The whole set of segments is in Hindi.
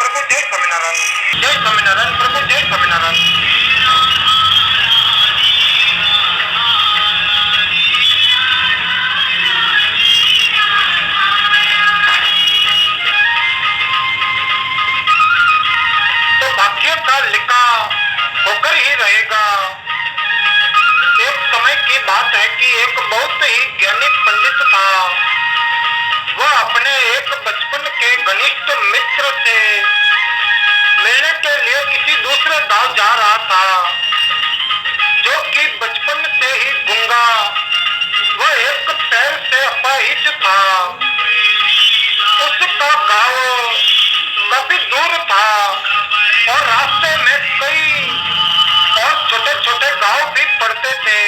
प्रभु जय स्वामीनारायण, जय स्वामीनारायण प्रभु जय स्वामीनारायण। तो भाग्य का लिखा होकर ही रहेगा। एक समय की बात है कि एक बहुत ही ज्ञानी पंडित था। वह अपने एक बचपन के घनिष्ठ मित्र से मिलने के लिए किसी दूसरे गांव जा रहा था, जो कि बचपन से ही गूंगा वह एक पैर से अपाहिज था। उसका गांव काफी दूर था और रास्ते में कई और छोटे छोटे गांव भी पड़ते थे।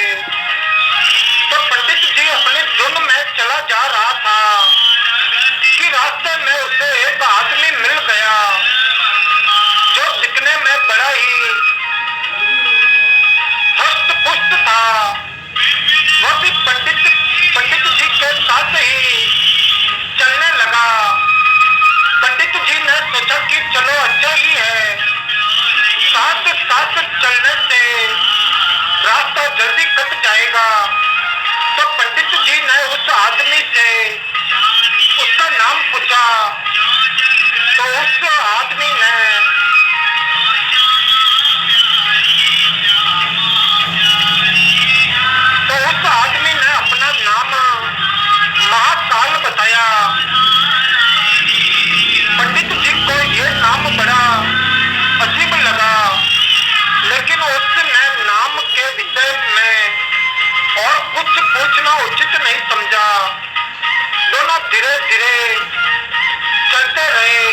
तो पंडित जी अपने धुन में चला जा रहा था कि रास्ते में उसे एक आदमी मिल गया जो दिखने में बड़ा ही हष्ट पुष्ट था। वह भी पंडित जी के साथ ही चलने लगा। पंडित जी ने सोचा कि चलो अच्छा ही है, साथ साथ चलने से रास्ता जल्दी कट जाएगा। तो पंडित जी ने उस आदमी से उसका नाम पूछा। तो उस आदमी ने अपना नाम महाकाल बताया। पंडित जी को ये नाम बड़ा अजीब लगा, लेकिन उसने नाम के विषय में और कुछ पूछना उचित नहीं समझा। दोनों धीरे धीरे चलते रहे।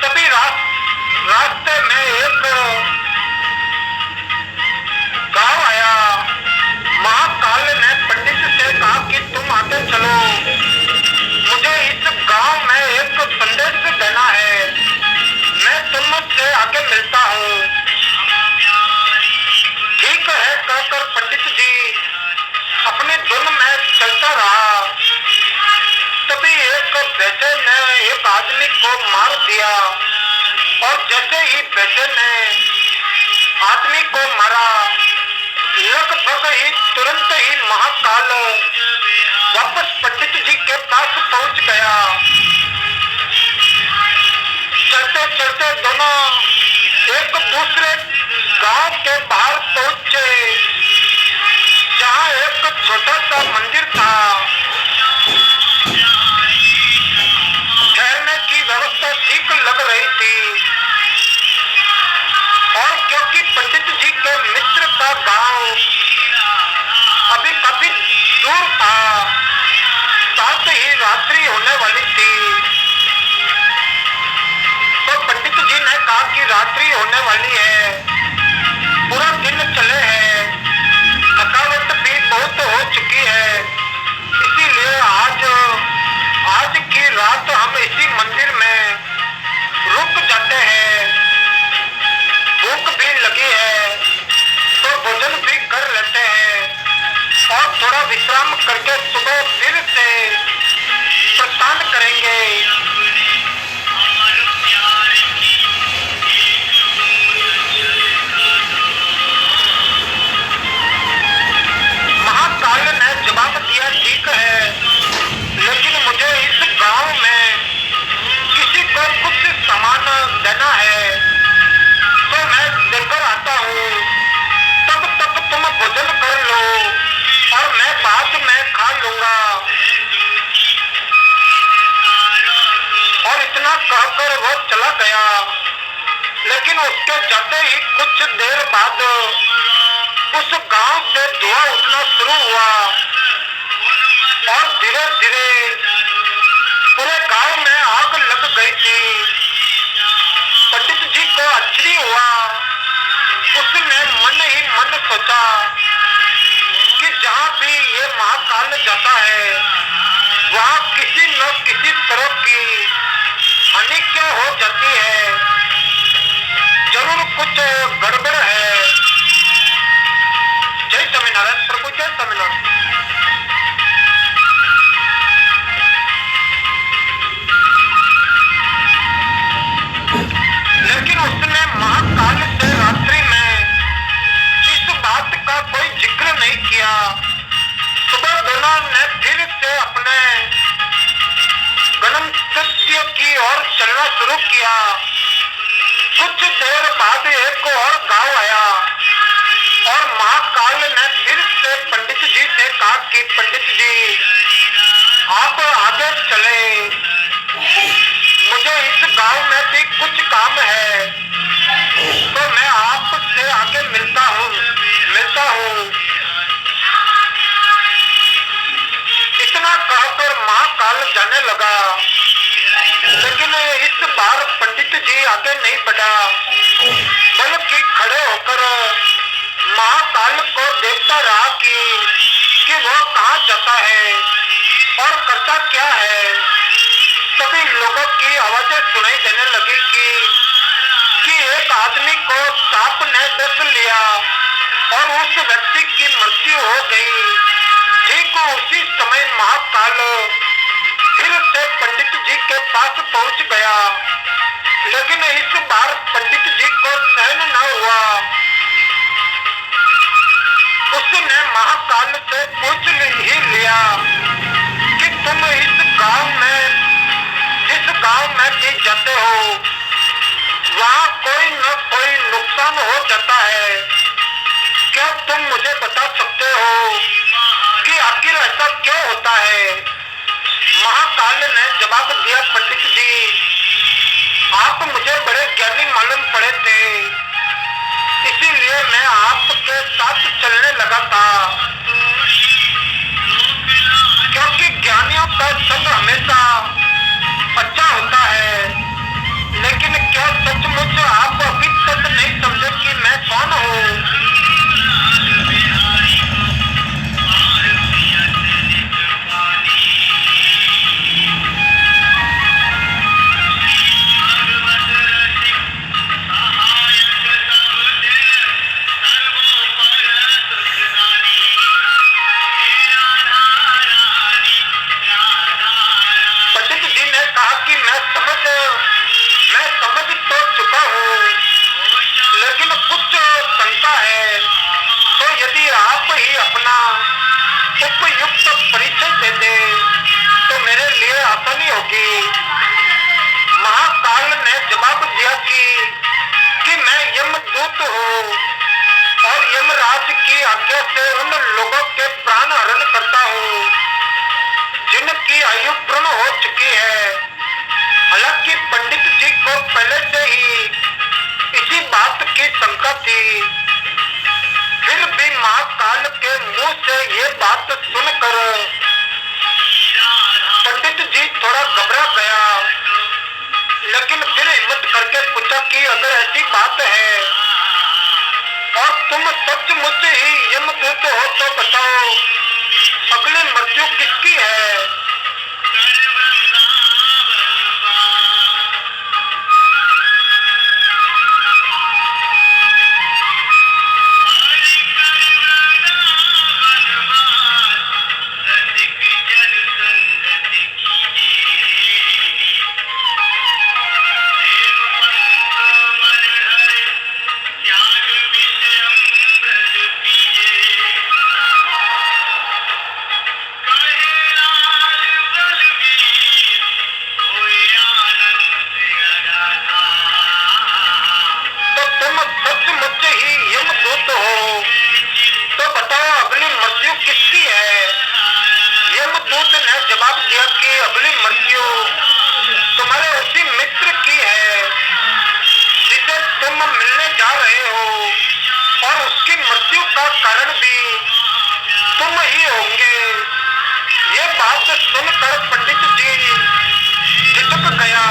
तभी रास्ते में एक गांव आया। महाकाल ने पंडित से कहा कि तुम आगे चलो, मुझे इस गांव में एक संदेश देना है, मैं तुमसे आगे मिलता हूँ। ठीक है कहकर पंडित जी अपने धुन में चलता रहा। तभी एक बेटे ने एक आदमी को मार दिया और जैसे ही बेटे ने आदमी को मारा, लगभग ही तुरंत ही महाकाल वापस पंडित जी के पास पहुंच गया। चलते चलते दोनों एक दूसरे गांव के बाहर पहुंचे, जहां एक छोटा सा मंदिर था। ठहरने की व्यवस्था ठीक लग रही थी और क्योंकि पंडित जी के मित्र का गांव अभी काफी दूर था, साथ ही रात्रि होने वाली थी। तो पंडित जी ने कहा कि रात्रि होने वाली है, पूरा दिन चले हैं, थकावट भी बहुत हो चुकी है, इसीलिए आज की रात हम इसी मंदिर में रुक जाते हैं। भूख भी लगी है तो भोजन भी कर लेते हैं और थोड़ा विश्राम करके सुबह फिर से प्रस्थान करेंगे। महाकाल ने जवाब दिया, ठीक है, लेकिन मुझे इस गांव में किसी को कुछ सामान देना है, तो मैं देकर आता हूँ। तब तक तुम भोजन कर लो और मैं बाद में खा लूंगा। और इतना कहकर वो चला गया। लेकिन उसके जाते ही कुछ देर बाद उस गांव से धुआं उठना शुरू हुआ और धीरे धीरे पूरे गांव में आग लग गई थी। पंडित जी को आश्चर्य हुआ। उसने मन ही मन सोचा कि जहाँ भी ये महाकाल जाता है वहाँ किसी न किसी तरह की हानि क्यों हो जाती है, जरूर कुछ गड़बड़ है। जय स्वामीनारायण प्रभु जय स्वामीनारायण। ने फिर से अपने गमन कृत्य की ओर चलना शुरू किया। कुछ देर बाद एक और गांव आया और महाकाल ने फिर से पंडित जी से कहा कि पंडित जी आप आगे चले, मुझे इस गांव में भी कुछ काम है, तो मैं आपसे आगे मिलता हूँ। इतना कहकर महाकाल जाने लगा, लेकिन इस बार पंडित जी आगे नहीं बढ़ा, बल्कि खड़े होकर महाकाल को देखता रहा कि वो कहाँ जाता है और करता क्या है। सभी लोगों की आवाजें सुनाई देने लगी कि एक आदमी को सांप ने डस लिया और उस व्यक्ति की मृत्यु हो गई। ठीक उसी समय महाकाल फिर से पंडित जी के पास पहुंच गया, लेकिन इस बार पंडित जी को सहन न हुआ। उसने महाकाल से पूछ ही लिया कि तुम जिस गांव में भी जाते हो, वहाँ कोई न कोई नुकसान हो जाता है। क्या तुम मुझे बता सकते हो कि आखिर ऐसा क्यों होता है? महाकाल ने जवाब दिया, पंडित जी आप मुझे बड़े ज्ञानी मालूम पड़े थे, इसीलिए मैं आपके साथ चलने लगा था, क्योंकि ज्ञानियों का संग हमेशा अच्छा होता है। लेकिन क्या सचमुच आप अभी तक नहीं समझे कि मैं कौन हूँ? उपयुक्त परिचय दे दे तो मेरे लिए आसानी होगी। महाकाल ने जवाब दिया कि मैं यमदूत हूँ और यमराज की आज्ञा से उन लोगों के प्राण हरण करता हूँ जिनकी आयु पूर्ण हो चुकी है। हालांकि पंडित जी को पहले से ही इसी बात की शंका थी, फिर भी महाकाल के मुंह से ये बात सुनकर पंडित जी थोड़ा घबरा गया, लेकिन फिर हिम्मत करके पूछा कि अगर ऐसी बात है और तुम सचमुच ही यमदूत हो तो बताओ अगली मृत्यु किसकी है? जवाब दिया कि अगली मृत्यु तुम्हारे उसी मित्र की है जिसे तुम मिलने जा रहे हो और उसकी मृत्यु का कारण भी तुम ही होंगे। ये बात सुनकर पंडित जी झिझक गया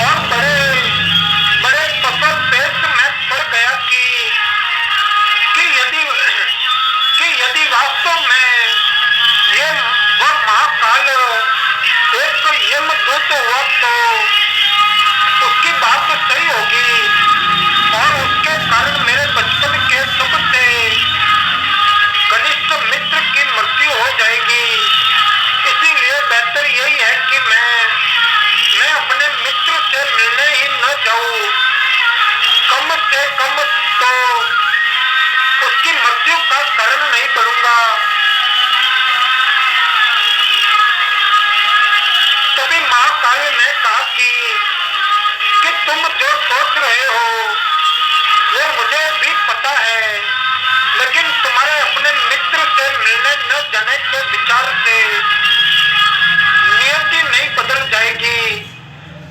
और बड़े बड़े पसर पेश में पड़ गया कि यदि वास्तव में ये वह महाकाल एक यमदूत हुआ तो उसकी बात सही होगी और उसके कारण मेरे बचपन के सबसे घनिष्ठ मित्र की मृत्यु हो जाएगी। इसीलिए कहा कि तुम जो सोच रहे हो वो मुझे भी पता है, लेकिन तुम्हारे अपने मित्र से मिलने न जाने के विचार से नियति नहीं बदल जाएगी।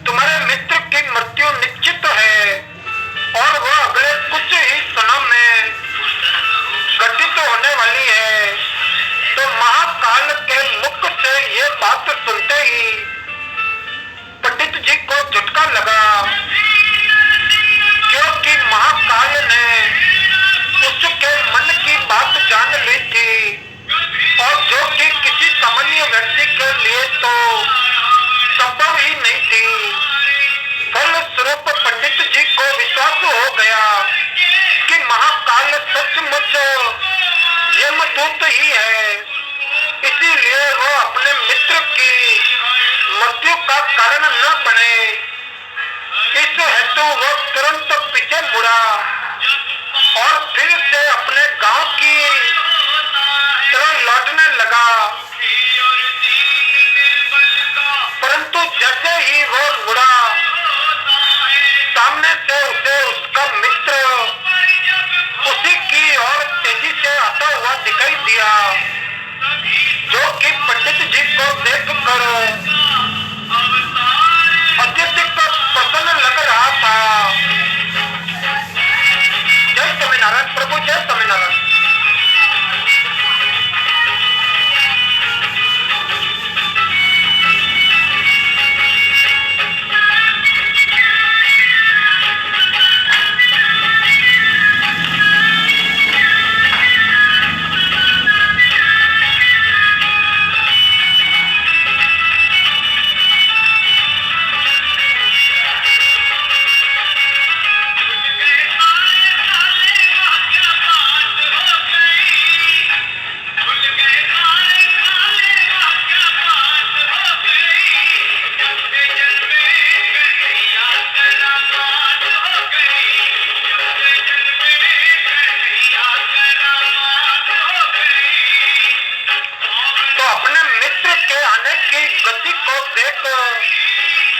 तुम्हारे मित्र की मृत्यु निश्चित है और वो अगले कुछ ही क्षणों में घटित होने वाली है। तो महाकाल के मुख से ये बात सुनते ही पंडित जी को झटका लगा, क्योंकि महाकाल ने उसके मन की बात जान ली थी, और जो कि किसी सामान्य व्यक्ति के लिए तो संभव ही नहीं थी। फलस्वरूप पंडित जी को विश्वास हो गया कि महाकाल सचमुच यमदूत ही है, इसीलिए वो अपने मित्र की मृत्यु का कारण न बने। इस हेतु वो तुरंत पीछे मुड़ा और फिर से अपने गांव की तरफ लौटने लगा। परंतु जैसे ही वो मुड़ा, सामने से उसे उसका मित्र उसी की ओर तेजी से आता हुआ दिखाई दिया, जो कि पंडित जी को देखकर अत्यधिक प्रसन्न लग रहा था। जय स्वामीनारायण प्रभु, जय स्वामीनारायण।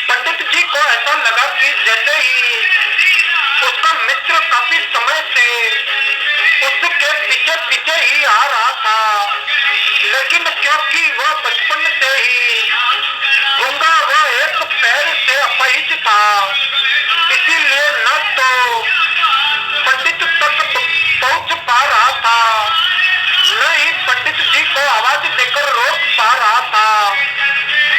पंडित जी को ऐसा लगा कि जैसे ही उसका मित्र काफी समय से उसके पीछे पीछे ही आ रहा था, लेकिन क्योंकि वह बचपन से ही गूंगा व एक पैर से अपहित था, इसीलिए न तो पंडित तक पहुंच पा रहा था, न ही पंडित जी को आवाज देकर रोक पा रहा था।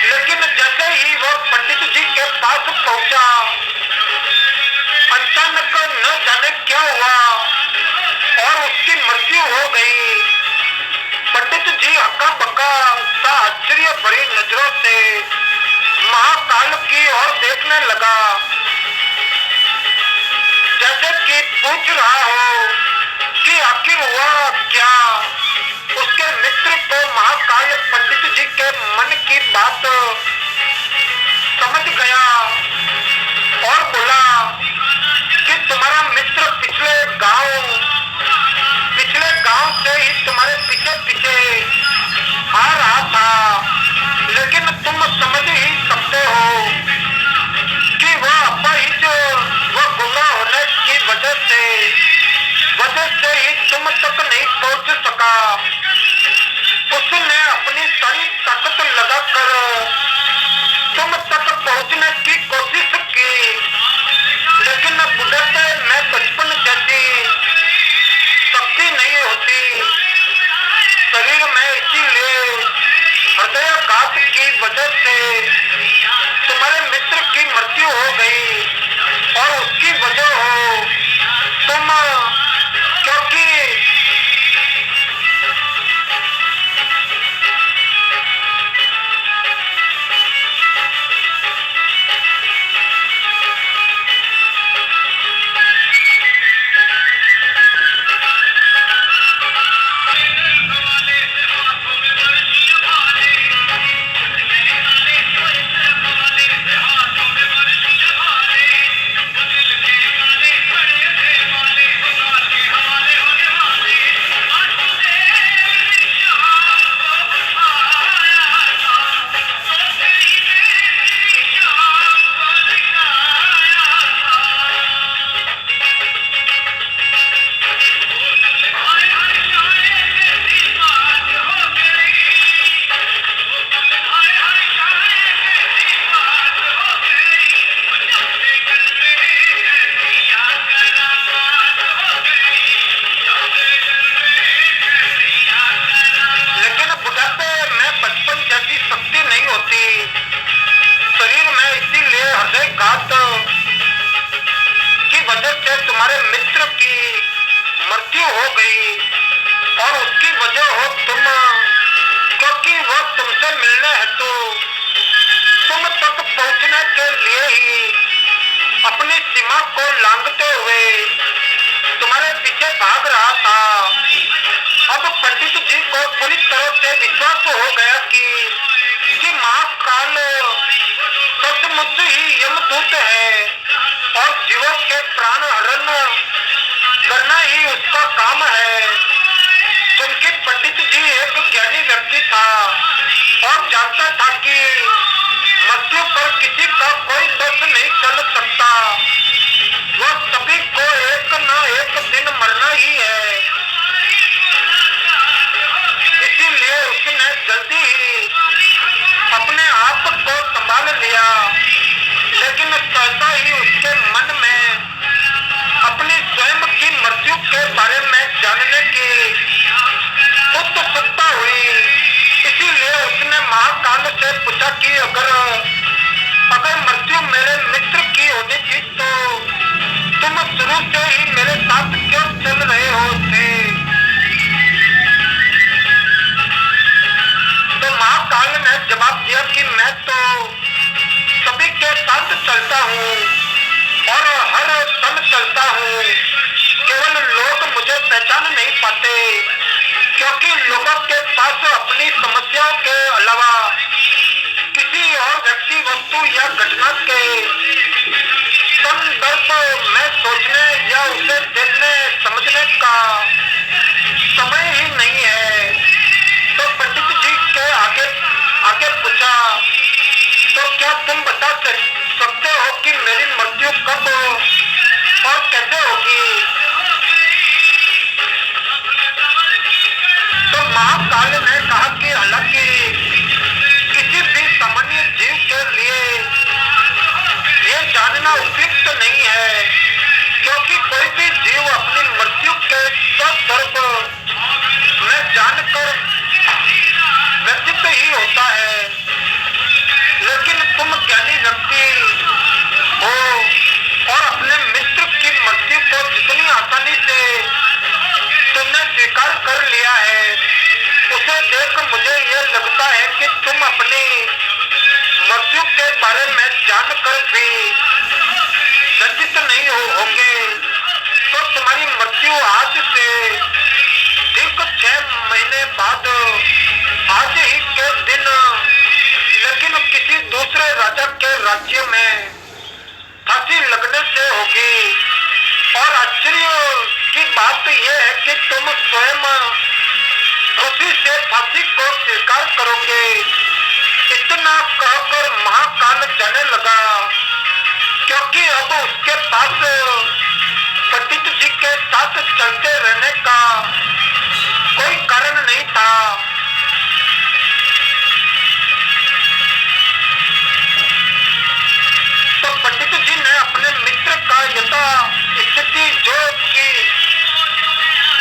लेकिन जैसे ही वह पंडित जी के पास पहुंचा, अचानक न जाने क्या हुआ और उसकी मृत्यु हो गई। पंडित जी हक्का बक्का सा आश्चर्य भरी नजरों से महाकाल की ओर देखने लगा, जैसे कि पूछ रहा हो कि आखिर हुआ क्या। उसके मित्र को महाकाल पंडित जी के मन की बात समझ गया और बोला कि तुम्हारा मित्र पिछले गांव से ही तुम्हारे पीछे पीछे आ रहा था, लेकिन तुम समझ ही सकते हो कि वह अपहित व गुंगा होने की वजह से ही तुम तक नहीं पहुंच सका। उसने अपनी सारी ताकत लगाकर तुम तक पहुंचने की कोशिश की, लेकिन बुढ़ापे में बचपन जैसी शक्ति नहीं होती शरीर में, इसीलिए हृदयाघात की वजह से तुम्हारे मित्र की मृत्यु हो गई और उसकी वजह हो तुम, क्योंकि हेतु तुम तक पहुंचने के लिए ही अपनी सीमा को लांघते हुए तुम्हारे पीछे भाग रहा था। अब पंडित जी को पूरी तरह से विश्वास हो गया कि महाकाल सचमुच ही यमदूत है और जीवों के प्राण हरण करना ही उसका काम है। क्योंकि पंडित जी एक ज्ञानी व्यक्ति था और जानता था कि मृत्यु पर किसी का कोई दोष नहीं चल सकता। वह सभी को एक न एक दिन मरना ही है। इसीलिए उसने जल्दी ही अपने आप को संभाल लिया। लेकिन सहसा ही उसके मन में अपनी स्वयं की मृत्यु के बारे में जानने की उत्सुकता हुई। इसीलिए उसने महाकाल से पूछा कि अगर मृत्यु मेरे मित्र की होनी थी तो तुम शुरू से ही मेरे साथ क्यों चल रहे हो थे? तो महाकाल ने जवाब दिया कि मैं तो सभी के साथ चलता हूँ और हर दम चलता हूँ। केवल लोग मुझे पहचान नहीं पाते क्योंकि लोगों के पास अपनी समस्याओं के अलावा किसी और व्यक्ति, वस्तु या घटना के संदर्भ में सोचने या उसे देखने समझने का समय ही नहीं है। तो पंडित जी के आगे पूछा, तो क्या तुम बता सकते हो कि मेरी मृत्यु कब और कैसे होगी? तो महाकाल ने कहा कि हालांकि किसी भी सामान्य जीव के लिए ये जानना उपयुक्त नहीं है क्योंकि कोई भी जीव अपनी मृत्यु के संदर्भ में जानकर व्यथित ही होता है। लेकिन तुम ज्ञानी व्यक्ति हो और अपने मित्र की मृत्यु को जितनी आसानी से तुमने स्वीकार कर लिया है, उसे देख मुझे ये लगता है कि तुम अपनी मृत्यु के बारे में जानकर भी व्यथित नहीं होंगे। तो तुम्हारी मृत्यु आज से ठीक 6 महीने बाद आज ही के दिन लेकिन किसी दूसरे राजा के राज्य में फांसी लगने से होगी। और आश्चर्य की बात यह है कि तुम स्वयं खुशी से फांसी को स्वीकार करोगे। इतना कहकर महाकाल जाने लगा क्योंकि अब उसके पास पंडित जी के साथ चलते रहने का कोई कारण नहीं था। तो पंडित जी ने अपने मित्र का यथा स्थिति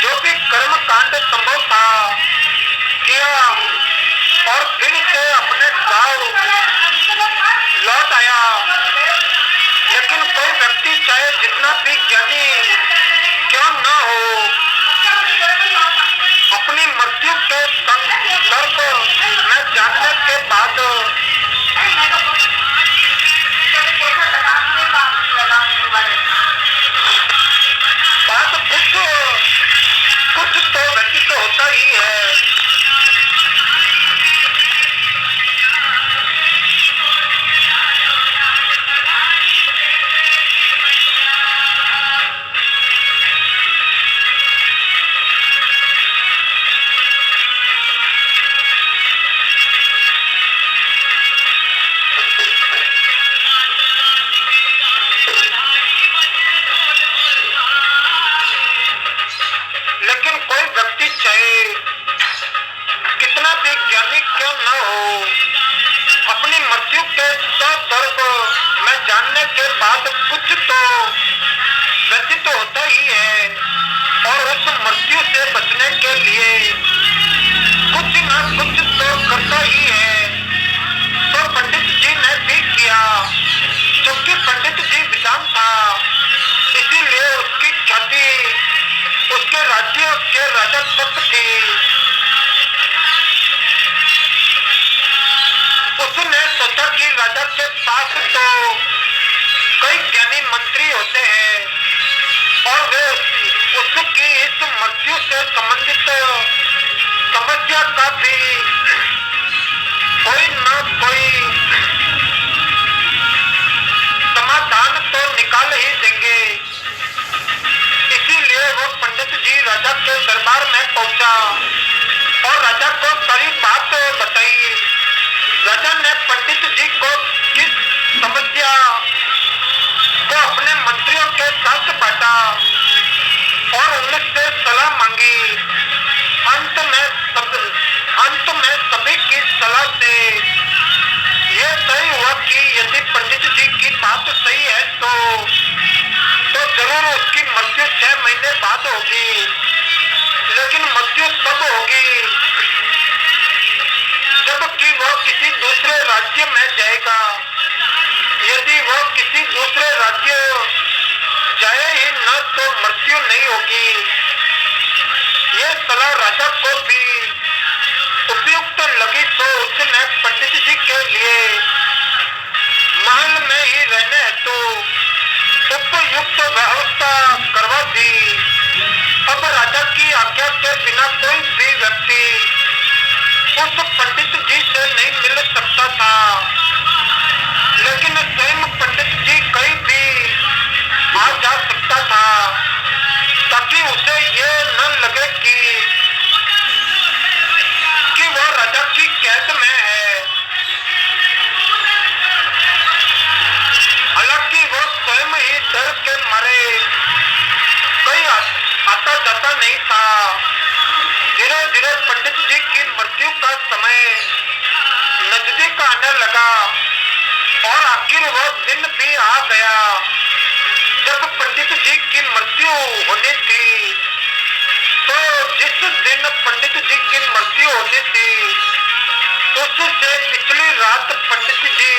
जो भी कर्म कांड संभव था किया और फिर से अपने गांव लौट आया। लेकिन कोई व्यक्ति चाहे जितना भी ज्ञानी क्यों न हो, अपनी मृत्यु के संदर्भ में जानने के बाद कुछ तो व्यतीत होता ही है। के पास तो कई ज्ञानी मंत्री होते हैं और वे उसकी इस मृत्यु से संबंधित समस्या का भी कोई न कोई समाधान तो निकाल ही देंगे। इसीलिए वो पंडित जी राजा के दरबार में पहुंचा और राजा को सारी बात बताई। राजा ने पंडित जी को किस समस्या को अपने मंत्रियों के साथ बांटा और उनसे सलाह मांगी। अंत में सभी की सलाह से ये तय हुआ कि यदि पंडित जी की बात सही है तो जरूर उसकी मृत्यु 6 महीने बाद होगी। लेकिन मृत्यु तब होगी जबकि वह किसी दूसरे राज्य में जाएगा। यदि वह किसी दूसरे राज्य जाए ही न तो मृत्यु नहीं होगी। ये सलाह राजा को भी उपयुक्त लगी तो उसने पंडित जी के लिए महल में ही रहने हेतु उपयुक्त व्यवस्था करवा दी। अब राजा की आज्ञा के बिना कोई भी व्यक्ति उस पंडित जी से नहीं मिल सकता था। लेकिन स्वयं पंडित जी कहीं भी आ जा सकता था ताकि उसे ये न लगे कि वह राजा की कैद में है। हालांकि वो स्वयं ही डर के मारे कहीं आता जाता नहीं था। धीरे धीरे पंडित जी की मृत्यु का समय नजदीक आने लगा और आखिर वह दिन भी आ गया जब पंडित जी की मृत्यु होनी थी। तो जिस दिन पंडित जी की मृत्यु होनी थी उससे पिछली रात पंडित जी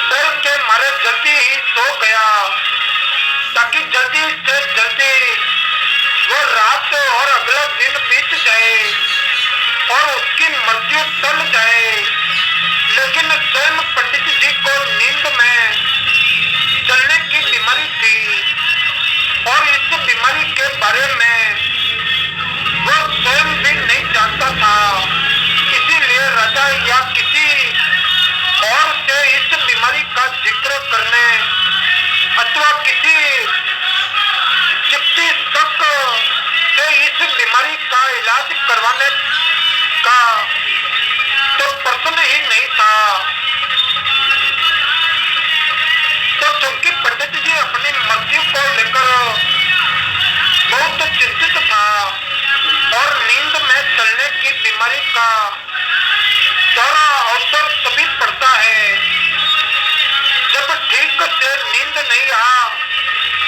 डर के मारे जल्दी ही सो गया ताकि जल्दी से जल्दी वो रात और अगला दिन बीत जाए और उसकी मृत्यु टल जाए। लेकिन स्वयं पंडित जी को नींद में चलने की बीमारी थी और इस बीमारी के बारे में वो स्वयं भी नहीं जानता था। इसीलिए राजा या किसी और से इस बीमारी का जिक्र करने अथवा किसी चिकित्सक से इस बीमारी का इलाज करवाने का तो प्रश्न ही नहीं था। तो चूंकि पंडित जी अपनी मृत्यु को लेकर बहुत चिंतित था और नींद में चलने की बीमारी का सारा अवसर तभी पड़ता है जब ठीक से नींद नहीं आ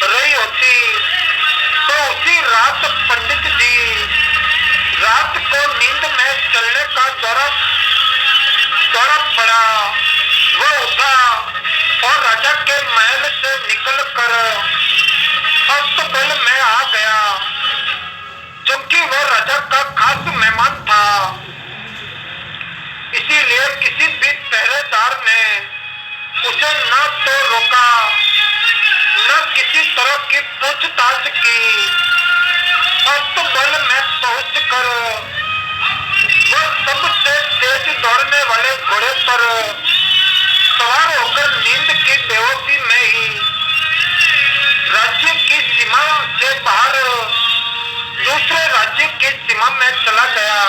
रही होती। तो उसी रात पंडित जी रात को नींद में चलने का दौरा पड़ा। वो उठा और राजा के महल से निकलकर अस्तबल में आ गया क्योंकि वो राजा का खास मेहमान था। इसीलिए किसी भी पहरेदार ने उसे न तो रोका न किसी तरह की पूछताछ की। अस्तबल में पहुंचकर वो सबसे तेज दौड़ने वाले घोड़े पर सवार होकर नींद की बेहोशी में ही राज्य की सीमा से बाहर दूसरे राज्य की सीमा में चला गया।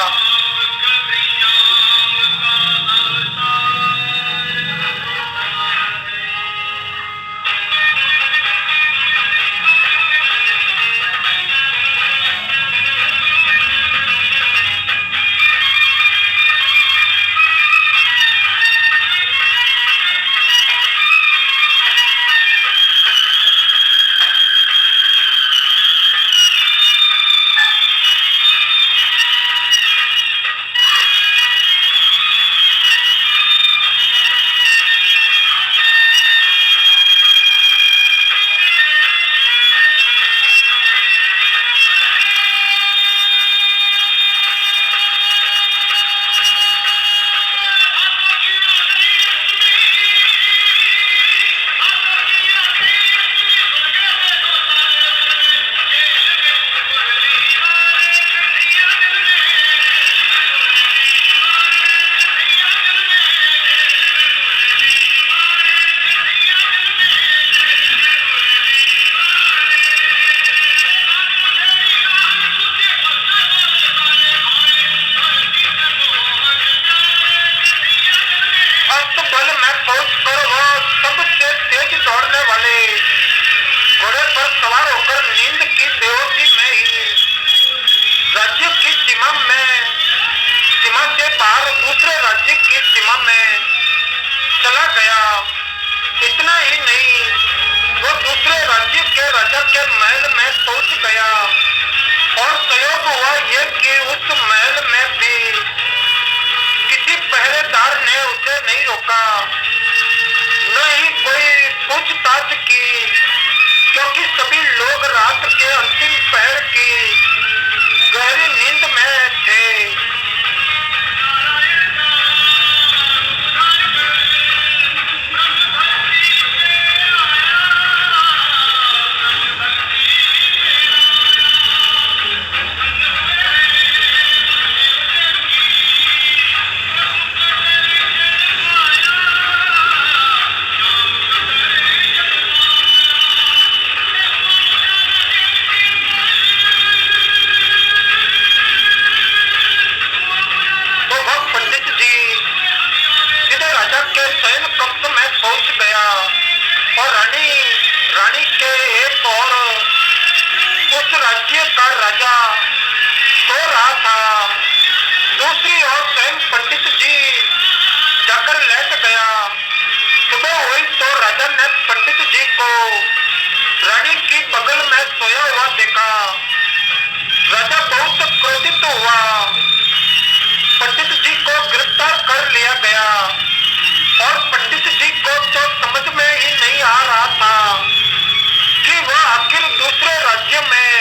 गया और संयोग हुआ ये कि उस महल में भी किसी पहरेदार ने उसे नहीं रोका, न ही कोई पूछताछ की, क्योंकि सभी लोग रात के अंतिम पहर की गहरी नींद में थे। तो वह पंडित जी सीधे राजा के शयन कक्ष में पहुंच गया और रानी के एक और उस राज्य का राजा सो रहा था। दूसरी ओर स्वयं पंडित जी जाकर लेट गया। सुबह हुई तो राजा ने पंडित जी को रानी की बगल में सोया हुआ देखा। राजा बहुत क्रोधित हुआ। पंडित जी को गिरफ्तार कर लिया गया और पंडित जी को तो समझ में ही नहीं आ रहा था कि वह आखिर दूसरे राज्य में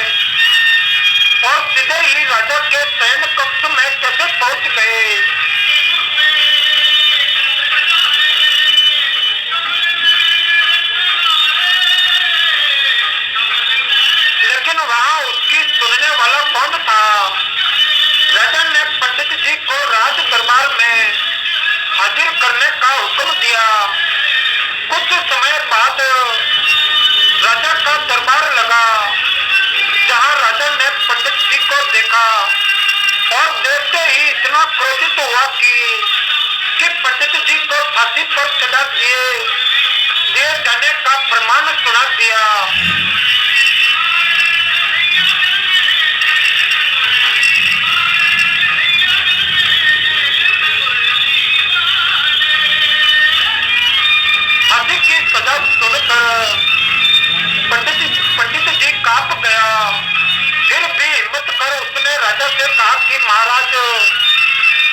और सीधे ही राजा के शयन कक्ष में कैसे पहुंच गए। लेकिन वहां उसकी सुनने वाला कौन था। राजा ने पंडित जी को राज दरबार में हाजिर करने का हुक्म दिया। कुछ समय बाद राजा का दरबार लगा, जहां राजा ने पंडित जी को देखा और देखते ही इतना क्रोधित हुआ कि पंडित जी को फांसी पर चढ़ा दिए जाने का फरमान सुना दिया। फांसी की सजा सुनकर पंडित जी कांप गया। फिर भी हिम्मत कर उसने राजा से कहा कि महाराज,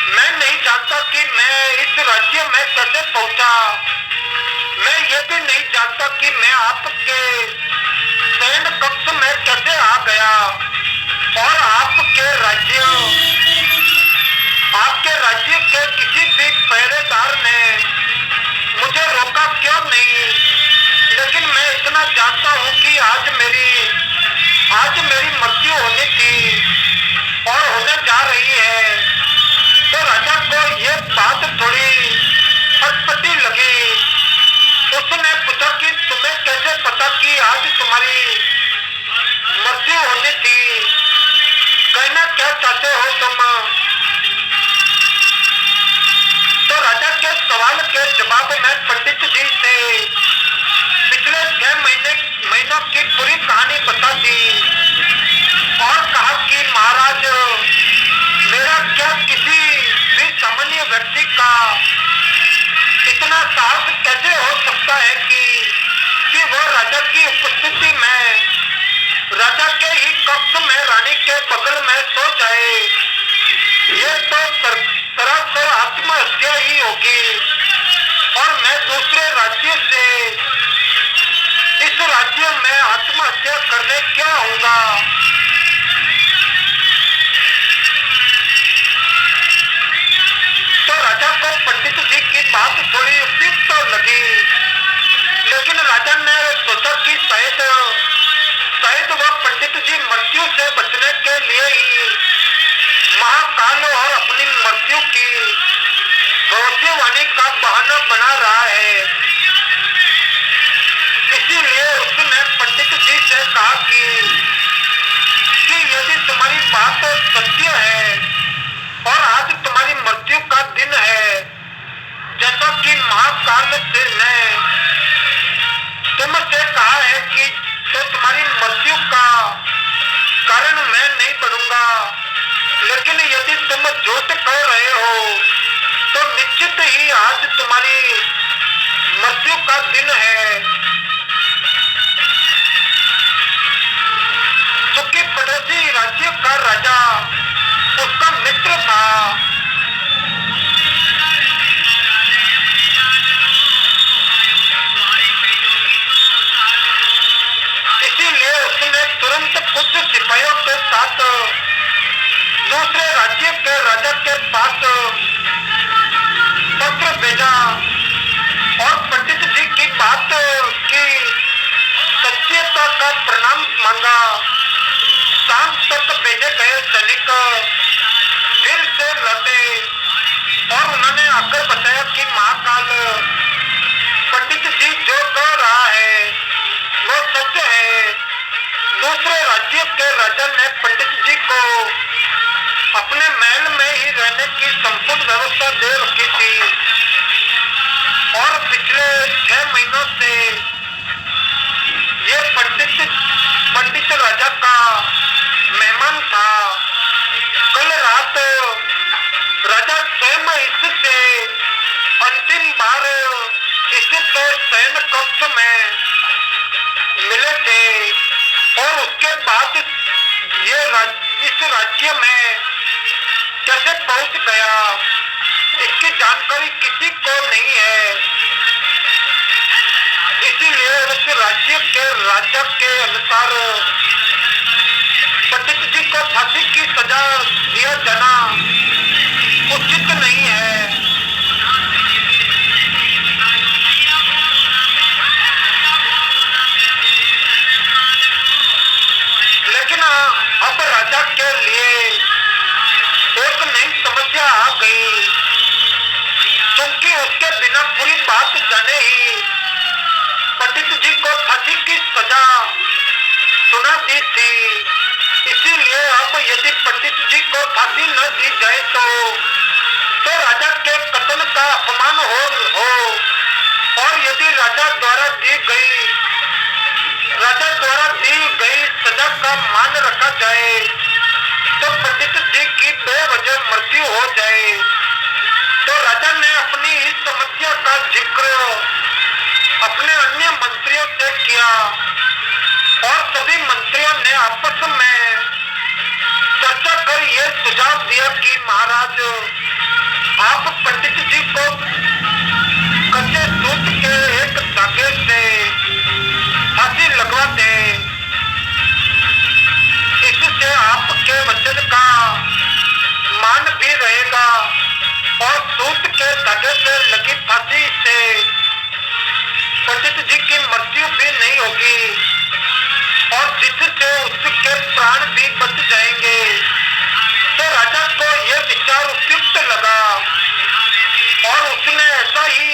मैं नहीं जानता कि मैं इस राज्य में कैसे पहुंचा। मैं ये भी नहीं जानता कि मैं आपके शयन कक्ष में कैसे आ गया और आपके राज्य के किसी भी पहरेदार ने मुझे रोका क्यों नहीं। लेकिन मैं इतना जानता हूँ कि आज मेरी मृत्यु होनी थी और होने जा रही है। तो राजा को ये बात थोड़ी अटपटी लगी। उसने पूछा कि तुम्हें कैसे पता कि आज तुम्हारी मृत्यु होनी थी। कहना क्या चाहते हो तुम। तो राजा के सवाल के जवाब में पंडित जी से पिछले 6 महीनों की पूरी कहानी बता दी और कहा कि महाराज, मेरा क्या किसी भी सामान्य व्यक्ति का इतना साहस कैसे हो सकता है कि वह राजा की उपस्थिति में राजा के ही कक्ष में रानी के बगल में सो जाए। ये तो सरासर आत्महत्या ही होगी और मैं दूसरे राज्य से इस राज्य में आत्महत्या करने क्या आऊंगा। तो राजा को पंडित जी की बात थोड़ी उपयुक्त तो लगी, लेकिन राजा ने सोचा कि शायद वह पंडित जी मृत्यु से बचने के लिए ही महाकाल और अपनी मृत्यु की भविष्यवाणी का बहाना बना रहा है। इसीलिए उसने पंडित जी से कहा कि यदि तुम्हारी बात सत्य है और आज तुम्हारी मृत्यु का दिन है, जैसा कि महाकाल ने तुमसे कहा है कि तो तुम्हारी मृत्यु का कारण मैं नहीं बनूंगा। लेकिन यदि तुम झूठ कह रहे हो तो निश्चित ही आज तुम्हारी मृत्यु का दिन है। रहने की संपूर्ण व्यवस्था दे रखी थी और पिछले 6 महीनों से ये पंडित राजा का मेहमान था। कल रात राजा स्वयं इससे अंतिम बार इसके शयन कक्ष में मिले थे और उसके बाद ये इस राज्य में कैसे पहुंच गया इसकी जानकारी किसी को नहीं है। इसीलिए उस राज्य के राजा के अनुसार पंडित जी को फांसी की सजा दिया जाना उचित नहीं है। लेकिन अब राजा के लिए एक नई समस्या आ गई, क्योंकि उसके बिना पूरी बात जाने ही पंडित जी को फांसी की सजा सुना दी थी। इसीलिए अब यदि पंडित जी को फांसी न दी जाए तो राजा के कत्ल का अपमान हो और यदि राजा द्वारा दी गई सजा का मान रखा जाए तो पंडित जी की बेवजह मृत्यु हो जाए। तो राजा ने अपनी इस समस्या का जिक्र अपने अन्य मंत्रियों से किया और सभी मंत्रियों ने आपस में चर्चा कर यह सुझाव दिया कि महाराज, आप पंडित जी को कच्चे सूत के एक धागे से फांसी लगवा दें। इससे आपके वचन का मान भी रहेगा और सूत के धागे से लगी फांसी से पंडित जी की मृत्यु भी नहीं होगी और जिससे उसके प्राण भी बच जाएंगे। तो राजा को यह विचार उपयुक्त लगा और उसने ऐसा ही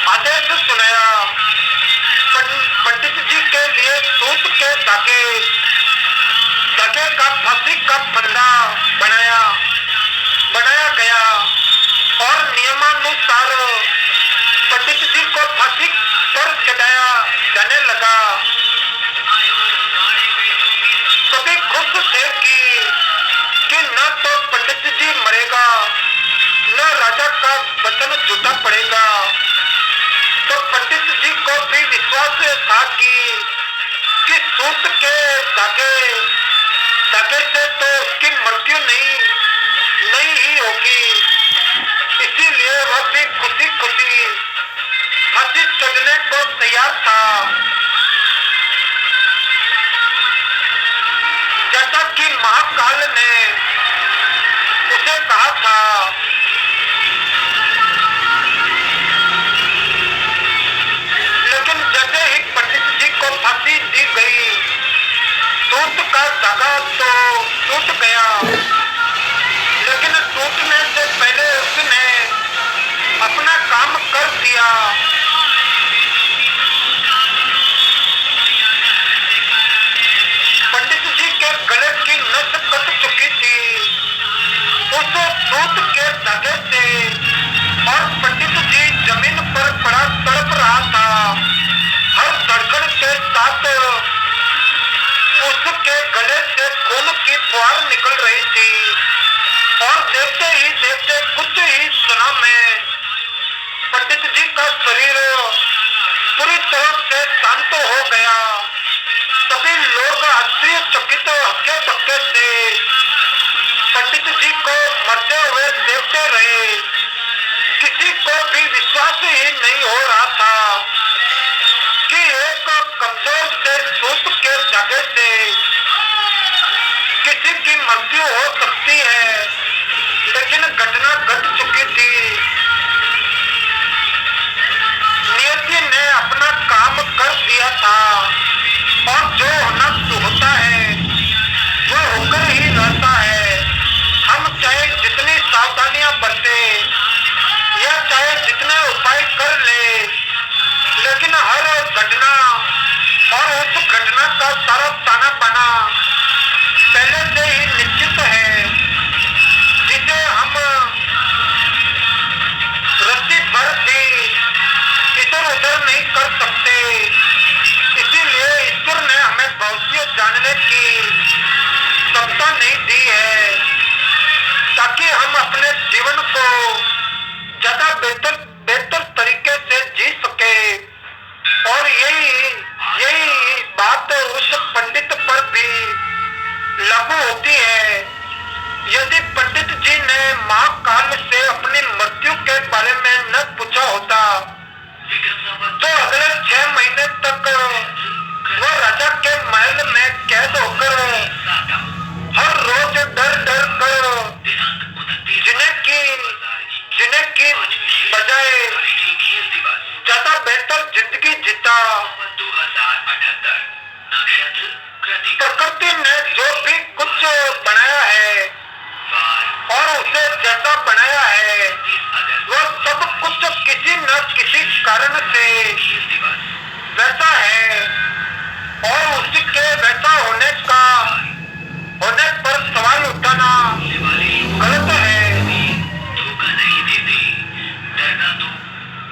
आदेश सुनाया। पंडित जी के लिए सूत के धागे का फांसी का फंदा बनाया गया और नियमानुसार पंडित जी को फांसी पर चढ़ाया जाने लगा। सभी खुश थे कि न तो पंडित जी मरेगा न राजा का वचन झूठा पड़ेगा। तो पंडित जी को भी विश्वास था कि सूत के धागे से तो उसकी मृत्यु नहीं ही होगी। इसीलिए वह भी खुशी फांसी चढ़ने को तैयार था। जैसा कि महाकाल ने उसे कहा था, लेकिन जैसे ही पंडित जी को फांसी दी गई, सूत का धागा तो टूट गया, लेकिन टूटने से पहले उसने अपना काम कर दिया। पंडित जी के गले की नस कट चुकी थी उस सूत के धागे से और पंडित जी जमीन पर पड़ा तड़प रहा था। हर धड़कन के साथ उसके गले से खून की फुहार निकल रही थी और देखते ही देखते कुछ ही क्षणों में पंडित जी का शरीर पूरी तरह से शांत हो गया। सभी लोग आश्चर्यचकित हक्के बक्के से पंडित जी को मरते हुए देखते रहे। किसी को भी विश्वास ही नहीं हो रहा था कि एक कमजोर से सूत के धागे से किसी की मृत्यु हो सकती है, लेकिन घटना घट चुकी थी। नियति ने अपना काम कर दिया था और जो होना होता है वो होकर की बजाय ज्यादा बेहतर जिंदगी जीता। प्रकृति ने जो भी कुछ बनाया है और उसे जैसा बनाया है वह सब कुछ किसी न किसी कारण से वैसा है, और उसी के वैसा होने पर सवाल उठाना गलत है। धोखा नहीं देते, डरना तो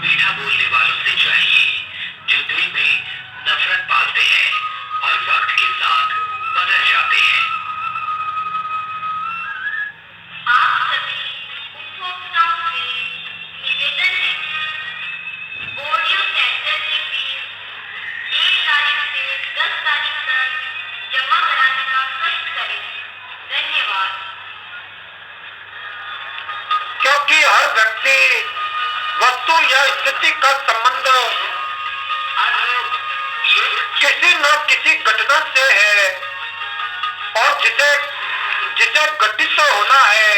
मीठा बोलने वालों से चाहिए जो दिल में नफरत पालते हैं और वक्त के साथ बदल जाते हैं। आप सभी उपभोक्ताओं से निवेदन है कि ऑडियो सेंटर की फीस 1 तारीख से 10 तारीख तक जमा कराने का कष्ट करें। धन्यवाद। क्योंकि हर व्यक्ति वस्तु या स्थिति का संबंध किसी न किसी घटना से है, और जिसे घटित होना है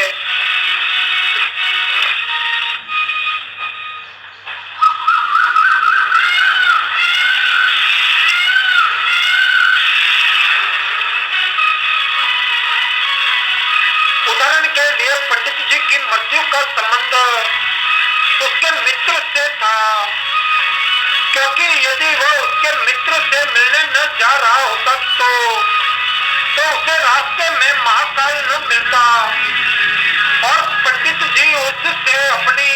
उदाहरण के लिए पंडित जी की मृत्यु का संबंध उसके मित्र से था, क्योंकि यदि वह उसके मित्र से मिलने न जा रहा होता तो उसे रास्ते में महाकाल न मिलता और पंडित जी उससे अपनी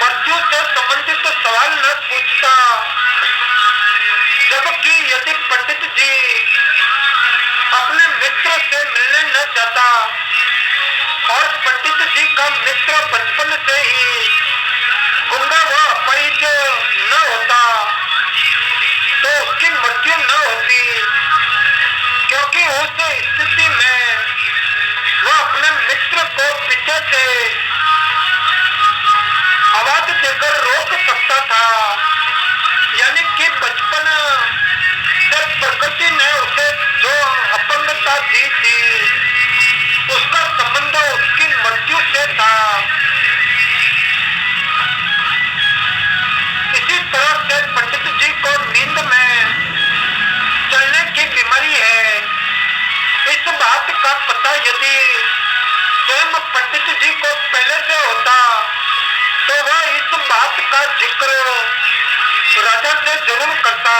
मृत्यु से संबंधित सवाल न पूछता। जबकि यदि पंडित जी अपने मित्र से मिलने न जाता और पंडित जी का मित्र बचपन से ही गूंगा व अपाहिज न होता तो उसकी मृत्यु न होती, क्योंकि उस स्थिति में वह अपने मित्र को पीछे से आवाज देकर रोक सकता था। यानी कि बचपन से प्रकृति ने उसे जो अपंगता दी थी उसका संबंध उसकी मृत्यु से था। इसी तरह से पंडित जी को नींद में चलने की बीमारी है। इस बात का पता यदि स्वयं पंडित जी को पहले से होता तो वह इस बात का जिक्र राजा से जरूर करता।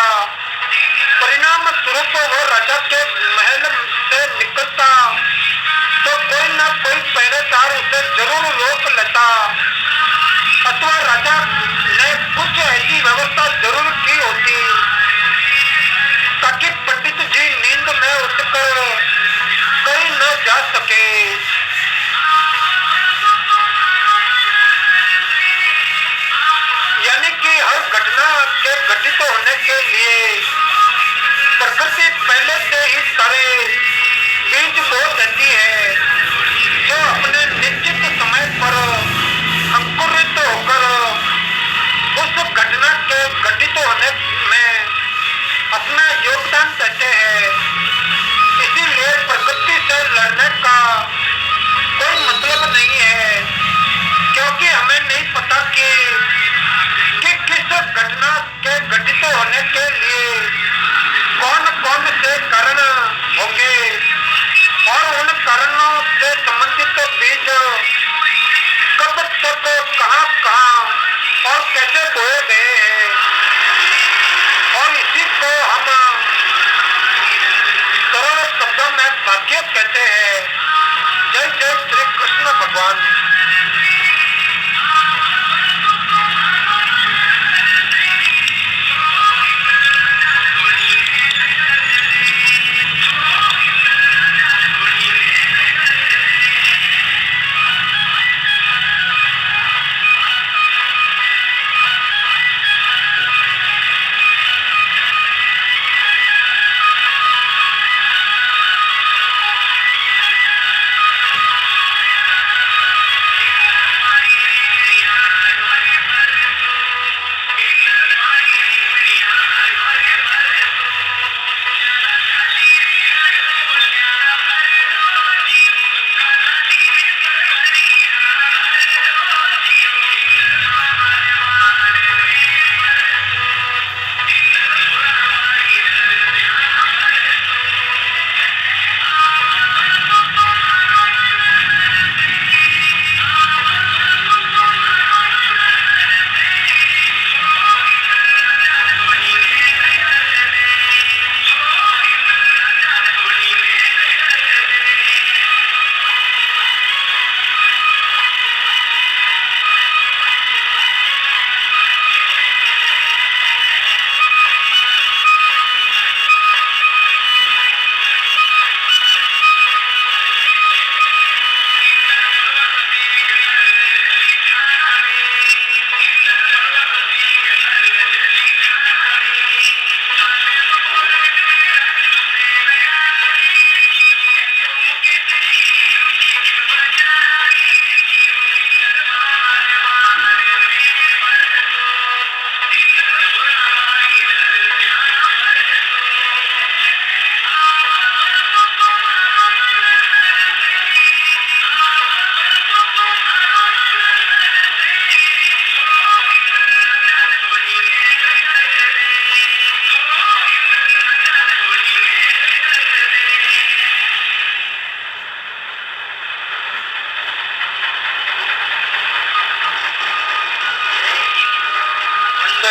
परिणाम स्वरूप वह राजा के महल से निकलता तो कोई न कोई पहरेदार उसे जरूर रोक लेता, अथवा राजा ने कुछ ऐसी व्यवस्था जरूर की होती ताकि पंडित जी नींद में उठकर कहीं न जा सके। यानी कि हर घटना के घटित होने के लिए प्रकृति पहले से ही सारे बीज बो देती है, जो अपने निश्चित समय पर अंकुरित होकर उस घटना के घटित होने में अपना योगदान देते हैं। इसीलिए प्रकृति से लड़ने का कोई मतलब नहीं है, क्योंकि हमें नहीं पता कि किस घटना के घटित होने के लिए कौन कौन से कारण होंगे और उन कारणों से संबंधित बीज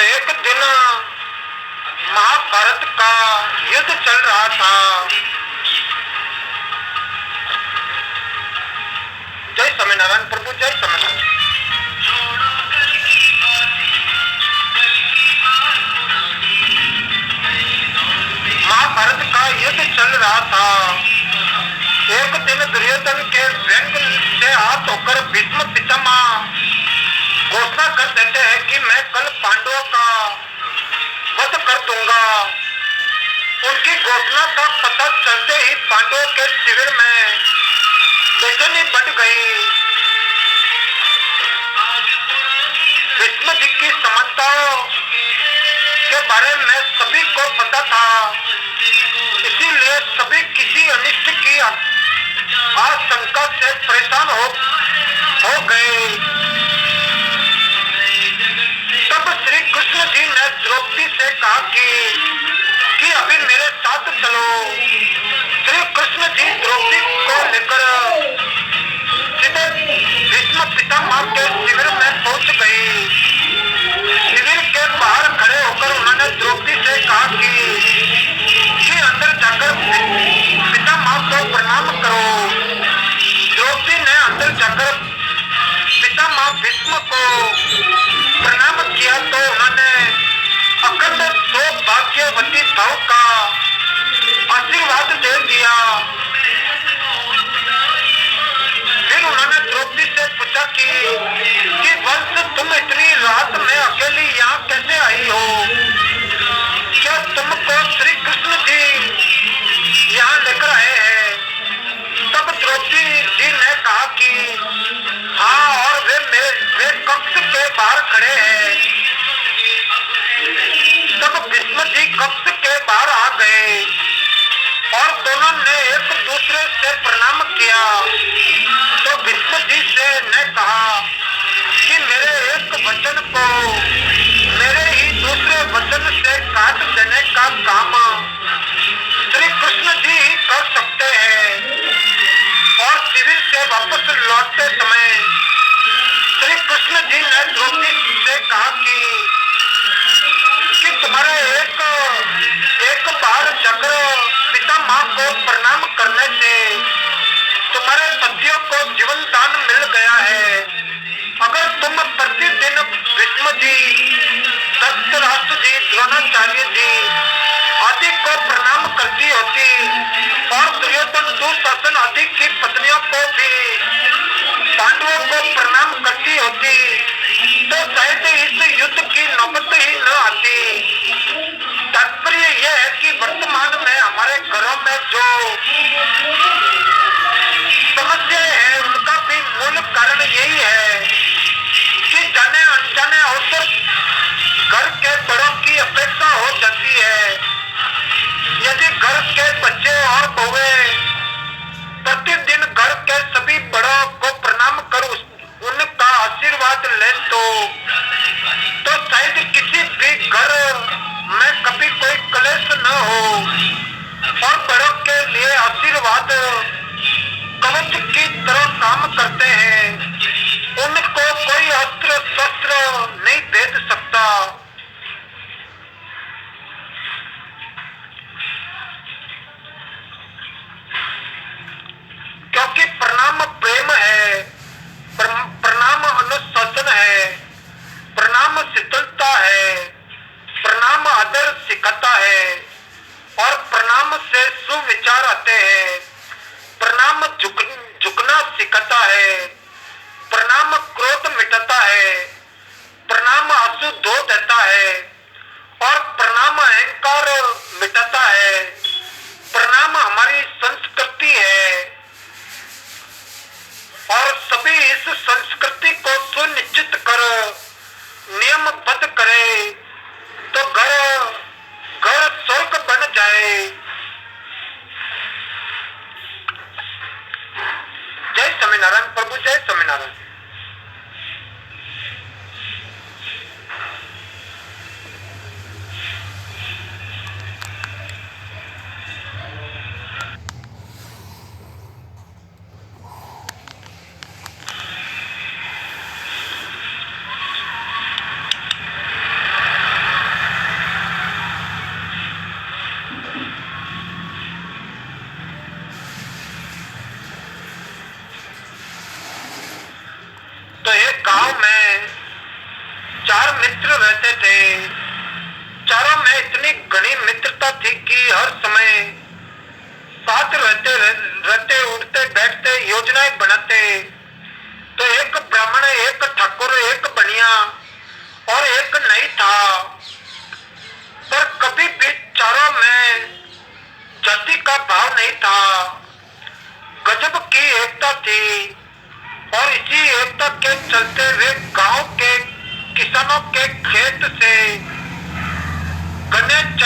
एक दिन महाभारत का युद्ध चल रहा था। जय स्वामीनारायण प्रभु, जय स्वामीनारायण। महाभारत का युद्ध चल रहा था। एक दिन दुर्योधन के व्यंग से हाथ होकर भीष्म पितामह घोषणा कर देते हैं कि मैं कल पांडवों का वध कर दूंगा। उनकी घोषणा का पता चलते ही पांडवों के शिविर में बेचैनी बढ़ गई। भीष्म जी की समानताओं के बारे में सभी को पता था, इसीलिए सभी किसी अनिष्ट की आशंका से परेशान हो गए। तब श्री कृष्ण जी ने द्रौपदी से कहा कि अभी मेरे साथ चलो। श्री कृष्ण जी द्रौपदी को लेकर सीधे भीष्म पितामह के शिविर में पहुंच गए। शिविर के बाहर खड़े होकर उन्होंने द्रौपदी से कहा कि अंदर जाकर पितामह को प्रणाम करो। द्रौपदी ने अंदर जाकर पितामह भीष्म को प्रणाम किया तो उन्होंने अखंड सौभाग्यवती भाव का आशीर्वाद दे दिया। फिर उन्होंने द्रौपदी से पूछा कि वंश तुम इतनी रात में अकेली यहाँ कैसे आई हो? क्या तुमको श्री कृष्ण जी यहाँ लेकर आए हैं? तब द्रौपदी जी ने कहा कि हाँ, और वे कक्ष के बाहर खड़े हैं। तब भीष्म जी कक्ष के बाहर आ गए और दोनों ने एक दूसरे से प्रणाम किया। तो भीष्म जी ने कहा कि मेरे एक वचन को मेरे ही दूसरे वचन से काट देने का काम श्री कृष्ण जी ही कर सकते हैं। और शिविर से वापस लौटते समय श्री कृष्ण जी ने द्रौपदी से कहा कि तुम्हारे एक बार जाकर पितामह को प्रणाम करने से तुम्हारे पतियों को जीवन दान मिल गया है। अगर तुम प्रतिदिन भीष्म जी, धृतराष्ट्र जी, द्रोणाचार्य जी आदि को प्रणाम करती होती और दुर्योधन, दुशासन आदि की पत्नियों को भी पांडवों को प्रणाम करती होती तो शायद इस युद्ध की नौबत ही न आती। तात्पर्य यह है कि वर्तमान में हमारे घरों में जो समस्याएं हैं उनका भी मूल कारण यही है कि जाने अनजाने अवसर घर के बड़ों की अपेक्षा हो जाती है। यदि घर के बच्चे और बहुएं प्रतिदिन घर के सभी बड़ों को प्रणाम कर उनका आशीर्वाद ले तो शायद किसी भी घर में कभी कोई क्लेश न हो और बड़ों के लिए आशीर्वाद कवच की तरह काम करते हैं। उनको कोई अस्त्र शस्त्र नहीं भेद सकता। क्योंकि प्रणाम प्रेम है, प्रणाम अनुशासन है, प्रणाम शीतलता है, प्रणाम आदर सिखाता है और प्रणाम से सुविचार आते हैं। प्रणाम झुकना सिखाता है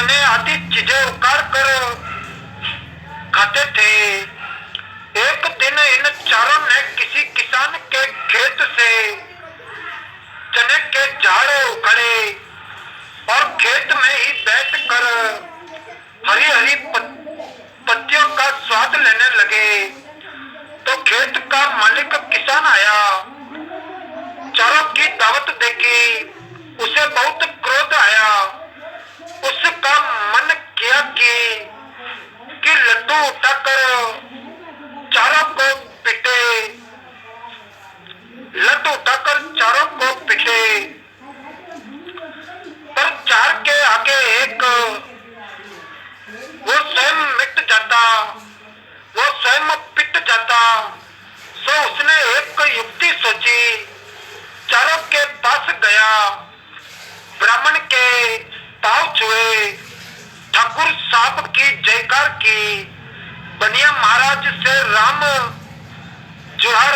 चने आदि चीजें उखाड़ कर खाते थे। एक दिन इन चारों ने किसी किसान के खेत से चने के झाड़ उखाड़े और खेत में ही बैठकर हरी हरी पत्तियों का स्वाद लेने लगे। तो खेत का मालिक किसान आया, चारों की दावत देखी, उसे बहुत क्रोध आया। उसका मन किया कि लड्डू उठाकर चारों को पीटे, लड्डू उठाकर चारों को पीटे। पर चार के आगे एक वो स्वयं मिट जाता, वो स्वयं पिट जाता। सो उसने एक युक्ति सोची, चारों के पास गया, ब्राह्मण के पांव छुए, ठाकुर साहब की जयकार की, बनिया महाराज से राम जुहार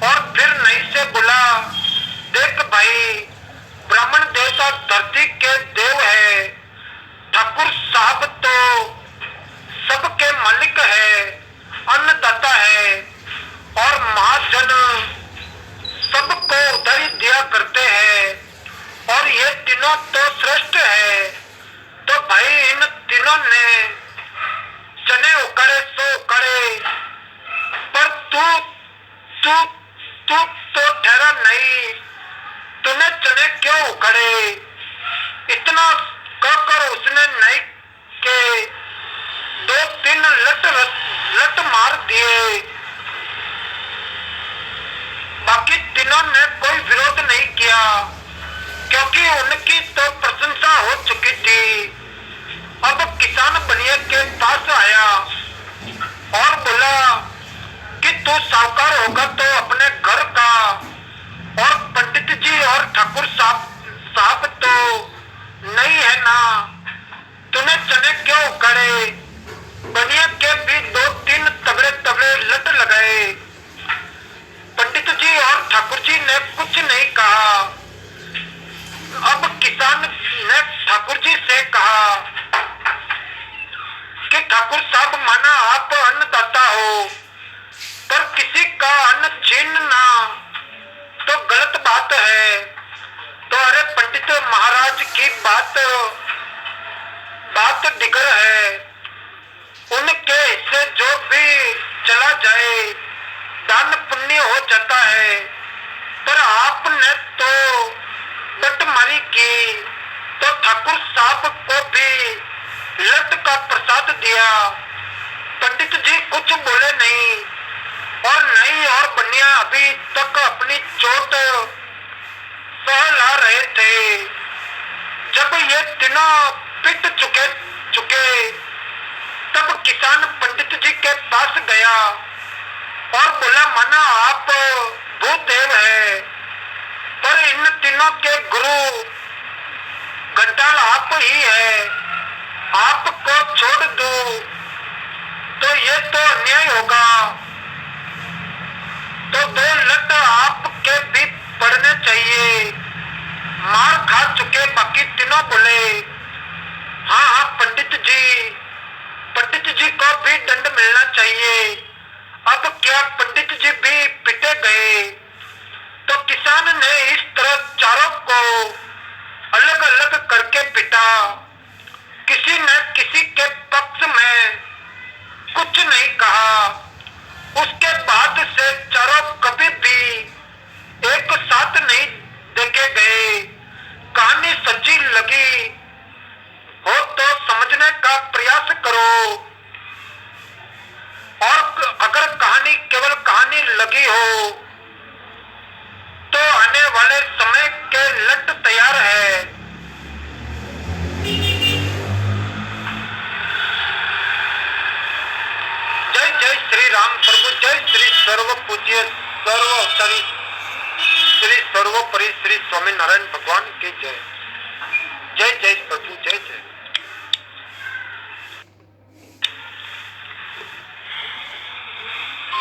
और फिर नहीं से बोला, देख भाई, ब्राह्मण देवता धरती के देव है, ठाकुर साहब तो सबके मालिक है, अन्नदाता है और महाजन सबको उधारी दिया करते हैं और ये तीनों तो श्रेष्ठ है। तो भाई इन तीनों ने चने उखाड़े सो उखाड़े, पर तू तू तू तो ठहरा नहीं, तूने चने क्यों उखाड़े? इतना कहकर उसने नाई के दो तीन लट मार दिए। बाकी तीनों ने कोई विरोध नहीं किया, क्योंकि उनकी तो प्रशंसा हो चुकी थी। अब किसान बनिया के पास आया और बोला कि तू साहूकार होगा तो अपने घर का, और पंडित जी और ठाकुर साहब तो नहीं है ना, तूने चने क्यों उखाड़े? बनिया के भी दो तीन तगड़े तगड़े लट लगाए। पंडित जी और ठाकुर जी ने कुछ नहीं कहा। अब किसान ने ठाकुर जी से कहा कि ठाकुर साहब, माना आप अन्नदाता हो, पर किसी का अन्न छीनना तो गलत बात है। तो अरे पंडित महाराज की बात दिगर है, उनके हिस्से जो भी चला जाए दान पुण्य हो जाता है, पर आपने तो बटमारी की तो ठाकुर साहब को भी लट का प्रसाद दिया। पंडित जी कुछ बोले नहीं और बनिया अभी तक अपनी चोट सहला रहे थे। जब ये तीनों पिट चुके तब किसान पंडित जी के पास गया और बोला, माना आप भूदेव है, पर इन तीनों के गुरु घंटाल आप ही है, आपको छोड़ दूं तो ये तो अन्याय होगा। तो दो लट आपके भी पड़ने चाहिए। मार खा चुके बाकी तीनों बोले, हाँ पंडित जी को भी दंड मिलना चाहिए। अब क्या पंडित जी भी पिटे गए? तो किसान ने इस तरह चारों को अलग अलग करके पिटा। किसी ने किसी के पक्ष में कुछ नहीं कहा। उसके बाद से चारों कभी भी एक साथ नहीं देखे गए। कहानी सच्ची लगी हो तो समझने का प्रयास करो, और अगर कहानी केवल कहानी लगी हो तो आने वाले समय के लट तैयार है। जय जय श्री राम प्रभु, जय श्री सर्व पूज्य सर्वोत्तरी श्री सर्वोपरि श्री स्वामी नारायण भगवान की जय। जय जय प्रभु, जय जय।